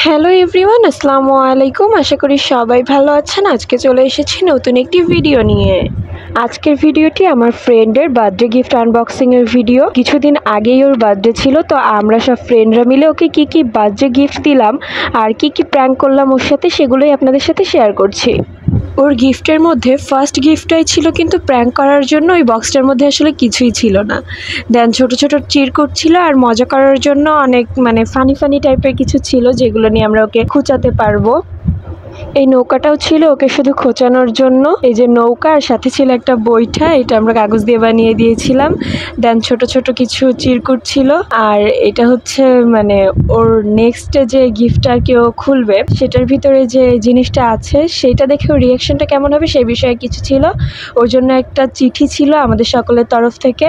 Hello everyone, আসসালামু আলাইকুম। আশা করি সবাই ভালো আছেন। আজকে চলে এসেছি নতুন একটি ভিডিও নিয়ে। আজকের ভিডিওটি আমার ফ্রেন্ডের বার্থডে গিফট আনবক্সিংয়ের ভিডিও। কিছুদিন আগেই ওর বার্থডে ছিল, তো আমরা সব ফ্রেন্ডরা মিলে ওকে কি বার্থডে গিফট দিলাম আর কি প্র্যাঙ্ক করলাম ওর সাথে, সেগুলোই আপনাদের সাথে শেয়ার করছি। ওর গিফটের মধ্যে ফার্স্ট গিফটটাই ছিল কিন্তু প্র্যাঙ্ক করার জন্য। ওই বক্সটার মধ্যে আসলে কিছুই ছিল না। দেন ছোট ছোট চিরকুট ছিল আর মজা করার জন্য অনেক ফানি টাইপের কিছু ছিল, যেগুলো নিয়ে আমরা ওকে খোঁচাতে পারবো। এই নৌকাটাও ছিল ওকে শুধু খোঁচানোর জন্য। এই যে নৌকা, আর সাথে ছিল একটা বৈঠা, এটা আমরা কাগজ দিয়ে বানিয়ে দিয়েছিলাম। দেন ছোট ছোট কিছু চিরকুট ছিল। আর এটা হচ্ছে ওর নেক্সট যে গিফটটা আর কি ও খুলবে, সেটার ভিতরে যে জিনিসটা আছে সেটা দেখে ওর রিয়াকশনটা কেমন হবে সেই বিষয়ে কিছু ছিল। ওর জন্য একটা চিঠি ছিল আমাদের সকলের তরফ থেকে।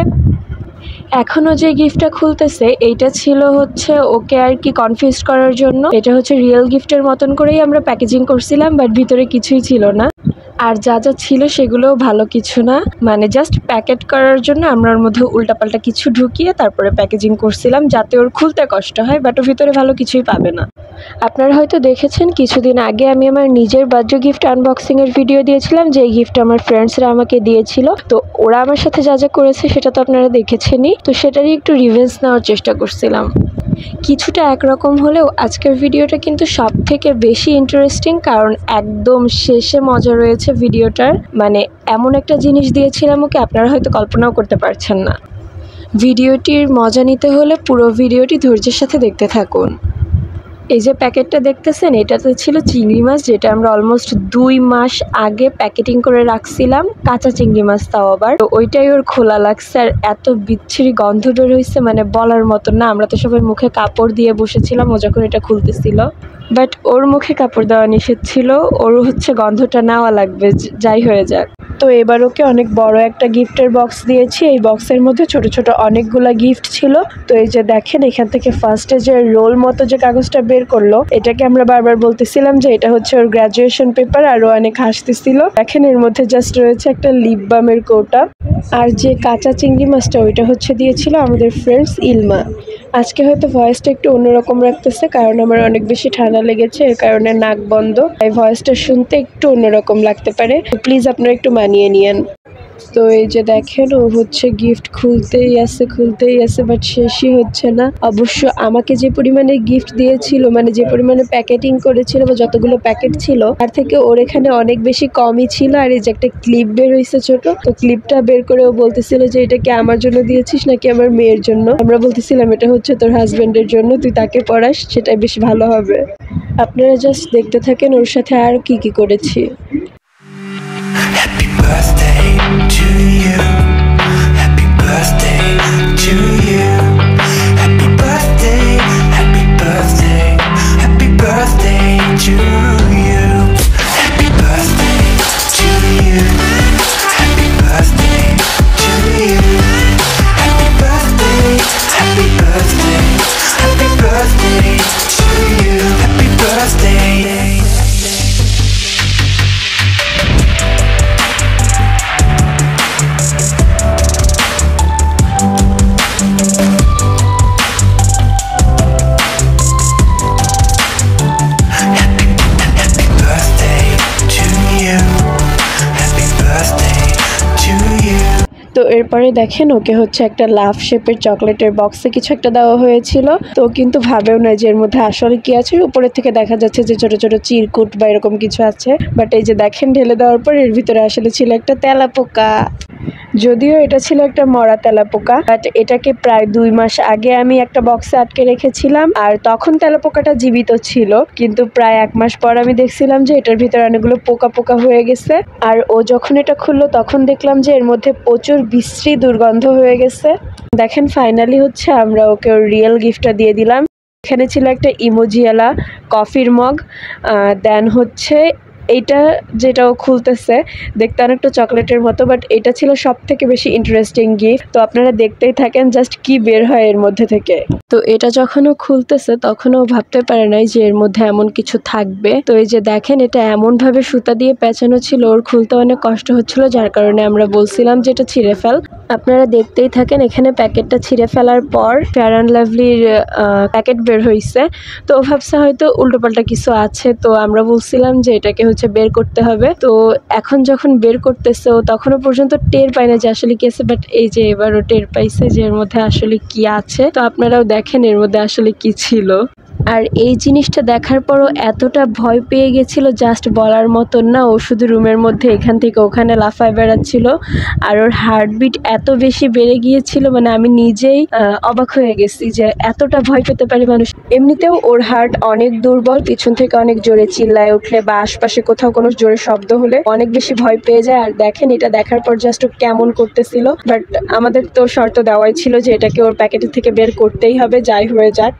এখনও যে গিফটটা খুলতেছে এইটা ছিল হচ্ছে ওকে আর কি কনফিউজ করার জন্য। এটা হচ্ছে রিয়েল গিফটের মতন করেই আমরা প্যাকেজিং করছিলাম, বাট ভিতরে কিছুই ছিল না। আর যা যা ছিল সেগুলোও ভালো কিছু না, জাস্ট প্যাকেট করার জন্য আমরা ওর মধ্যে উল্টাপাল্টা কিছু ঢুকিয়ে তারপরে প্যাকেজিং করছিলাম, যাতে ওর খুলতে কষ্ট হয়, বাট ওর ভিতরে ভালো কিছুই পাবে না। আপনারা হয়তো দেখেছেন কিছুদিন আগে আমি আমার নিজের বার্থডে গিফট আনবক্সিংয়ের ভিডিও দিয়েছিলাম, যে গিফট আমার ফ্রেন্ডসরা আমাকে দিয়েছিল। তো ওরা আমার সাথে যা যা করেছে সেটা তো আপনারা দেখেছেনই, তো সেটারই একটু রিভেঞ্জ নেওয়ার চেষ্টা করছিলাম। কিছুটা একরকম হলেও আজকের ভিডিওটা কিন্তু সব থেকে বেশি ইন্টারেস্টিং, কারণ একদম শেষে মজা রয়েছে ভিডিওটার। এমন একটা জিনিস দিয়েছিলাম ওকে, আপনারা হয়তো কল্পনাও করতে পারছেন না। ভিডিওটির মজা নিতে হলে পুরো ভিডিওটি ধৈর্যের সাথে দেখতে থাকুন। এই যে প্যাকেটটা দেখতেছেন, এটাতে ছিল চিংড়ি মাছ, যেটা আমরা অলমোস্ট 2 মাস আগে প্যাকেটিং করে রাখছিলাম, কাঁচা চিংড়ি মাছ তাও আবার। তো ওইটাই ওর খোলা লাগছে, আর এত বিচ্ছিরি গন্ধ বের হয়েছে বলার মতো না। আমরা তো সবাই মুখে কাপড় দিয়ে বসেছিলাম ও যখন এটা খুলতেছিল, বাট ওর মুখে কাপড় দেওয়া নিষেধ ছিল। ওর হচ্ছে গন্ধটা নেওয়া লাগবে যাই হয়ে যাক। তো এবার ওকে অনেক বড় একটা গিফটের বক্স দিয়েছি। এই বক্সের মধ্যে ছোট ছোট অনেকগুলা গিফট ছিল। তো এই যে দেখেন, এখান থেকে ফার্স্টে যে রোল মতো যে কাগজটা বের করলো, এটাকে আমরা বারবার বলতেছিলাম যে এটা হচ্ছে ওর গ্র্যাজুয়েশন পেপার, আর ও অনেক হাসতেছিল। দেখেন এর মধ্যে জাস্ট রয়েছে একটা লিপ বামের কৌটা। আর যে কাঁচা চিংড়ি মাছটা, ওইটা হচ্ছে দিয়েছিল আমাদের ফ্রেন্ডস ইলমা। আজকে হয়তো ভয়েসটা একটু অন্যরকম রাখতেছে, কারণ আমার অনেক বেশি ঠান্ডা লেগেছে, এর কারণে নাক বন্ধ। এই ভয়েসটা শুনতে একটু অন্যরকম লাগতে পারে, প্লিজ আপনারা একটু মানিয়ে নিয়েন। তো এই যে দেখেন, ও হচ্ছে গিফট খুলতেই আছে, বাট শেষই হচ্ছে না। অবশ্য আমাকে যে পরিমাণে গিফট দিয়েছিল, যে পরিমাণে প্যাকেটিং করেছিল বা যতগুলো প্যাকেট ছিল, তার থেকে ওর এখানে অনেক বেশি কমই ছিল। আর এই যে একটা ক্লিপ বের হয়েছে ছোট, তো ক্লিপটা বের করে ও বলতেছিল যে এটা কি আমার জন্য দিয়েছিস নাকি আমার মেয়ের জন্য। আমরা বলতেছিলাম এটা হচ্ছে তোর হাজবেন্ডের জন্য, তুই তাকে পড়াস, সেটাই বেশি ভালো হবে। আপনারা জাস্ট দেখতে থাকেন ওর সাথে আর কি করেছি। Happy birthday to you. Happy birthday to you. Happy birthday, happy birthday, happy birthday to you. Happy birthday to you. Happy birthday to you. Happy birthday, happy birthday, happy birthday to you. Happy birthday. তো এরপরে দেখেন, ওকে হচ্ছে একটা লাভ শেপের চকলেটের বক্সে কিছু একটা দেওয়া হয়েছিল। তো কিন্তু ভাবেও না যে এর মধ্যে আসলে কি আছে। উপরের থেকে দেখা যাচ্ছে যে ছোট ছোট চিরকুট বা এরকম কিছু আছে, বাট এই যে দেখেন ঢেলে দেওয়ার পর এর ভিতরে আসলে ছিল একটা তেলাপোকা। যদিও এটা ছিল একটা মরা তেলাপোকা, বাট এটাকে প্রায় 2 মাস আগে আমি একটা বক্সে আটকে রেখেছিলাম, আর তখন তেলাপোকাটা জীবিত ছিল। কিন্তু প্রায় 1 মাস পর আমি দেখছিলাম যে এটার ভিতরে অনেকগুলো পোকা হয়ে গেছে। আর ও যখন এটা খুললো তখন দেখলাম যে এর মধ্যে প্রচুর বিশ্রী দুর্গন্ধ হয়ে গেছে। দেখেন ফাইনালি হচ্ছে আমরা ওকে ওর রিয়েল গিফটটা দিয়ে দিলাম। এখানে ছিল একটা ইমোজিওয়ালা কফির মগ। দেন হচ্ছে এইটা যেটাও খুলতেছে দেখতে অনেকটা চকলেটের মতো, বাট এটা ছিল সব থেকে বেশি ইন্টারেস্টিং গিফট। তো আপনারা দেখতেই থাকেন জাস্ট কি বের হয় এর মধ্যে থেকে। তো এটা যখনও খুলতেছে তখনও ভাবতে পারে নাই যে এর মধ্যে এমন কিছু থাকবে। তো এই যে দেখেন, এটা এমনভাবে সুতা দিয়ে পেঁচানো ছিল, ওর খুলতে অনেক কষ্ট হচ্ছিল, যার কারণে আমরা বলছিলাম যে এটা ছিঁড়ে ফেল। আপনারা দেখতেই থাকেন। এখানে প্যাকেটটা ছিঁড়ে ফেলার পর ফেয়ার অ্যান্ড লাভলির প্যাকেট বের হয়েছে। তো ও ভাবছে হয়তো উল্টোপাল্টা কিছু আছে, তো আমরা বলছিলাম যে এটাকে হচ্ছে বের করতে হবে। তো এখন যখন বের করতেছে ও তখনও পর্যন্ত টের পায় না যে আসলে কি আছে, বাট এই যে এবারও টের পাইছে যে এর মধ্যে আসলে কি আছে। তো আপনারাও দেখেন এর মধ্যে আসলে কি ছিল। আর এই জিনিসটা দেখার পরও এতটা ভয় পেয়ে গেছিল জাস্ট বলার মতন না। ও শুধু রুমের মধ্যে এখান থেকে ওখানে লাফায় বেড়াচ্ছিল, আর ওর হার্টবিট এত বেশি বেড়ে গিয়েছিল, মানে আমি নিজেই অবাক হয়ে গেছি যে এতটা ভয় পেতে পারে মানুষ। এমনিতেও ওর হার্ট অনেক দুর্বল, পিছন থেকে অনেক জোরে চিল্লায় উঠলে বা আশপাশে কোথাও কোনো জোরে শব্দ হলে অনেক বেশি ভয় পেয়ে যায়। আর দেখেন এটা দেখার পর জাস্ট ও কেমন করতেছিল, বাট আমাদের তো শর্ত দেওয়াই ছিল যে এটাকে ওর প্যাকেটের থেকে বের করতেই হবে যাই হয়ে যাক।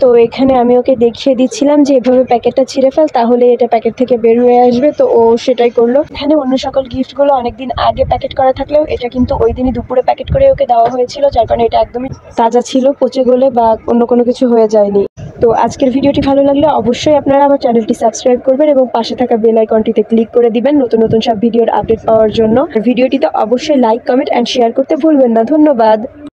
তো এখানে আমি ওকে দেখিয়ে দিচ্ছিলাম যে এভাবে প্যাকেটটা ছিঁড়ে ফেল, তাহলে এটা প্যাকেট থেকে বের হয়ে আসবে। তো ও সেটাই করলো। এখানে অন্য সকল গিফটগুলো অনেকদিন আগে প্যাকেট করা থাকলেও এটা কিন্তু ওই দিনই দুপুরে প্যাকেট করে ওকে দেওয়া হয়েছিল, যার কারণে এটা একদমই তাজা ছিল, পচে গলে বা অন্য কোনো কিছু হয়ে যায়নি। তো আজকের ভিডিওটি ভালো লাগলে অবশ্যই আপনারা আমার চ্যানেলটি সাবস্ক্রাইব করবেন এবং পাশে থাকা বেল আইকনটিতে ক্লিক করে দিবেন নতুন নতুন সব ভিডিওর আপডেট পাওয়ার জন্য। ভিডিওটিতে অবশ্যই লাইক, কমেন্ট অ্যান্ড শেয়ার করতে ভুলবেন না। ধন্যবাদ।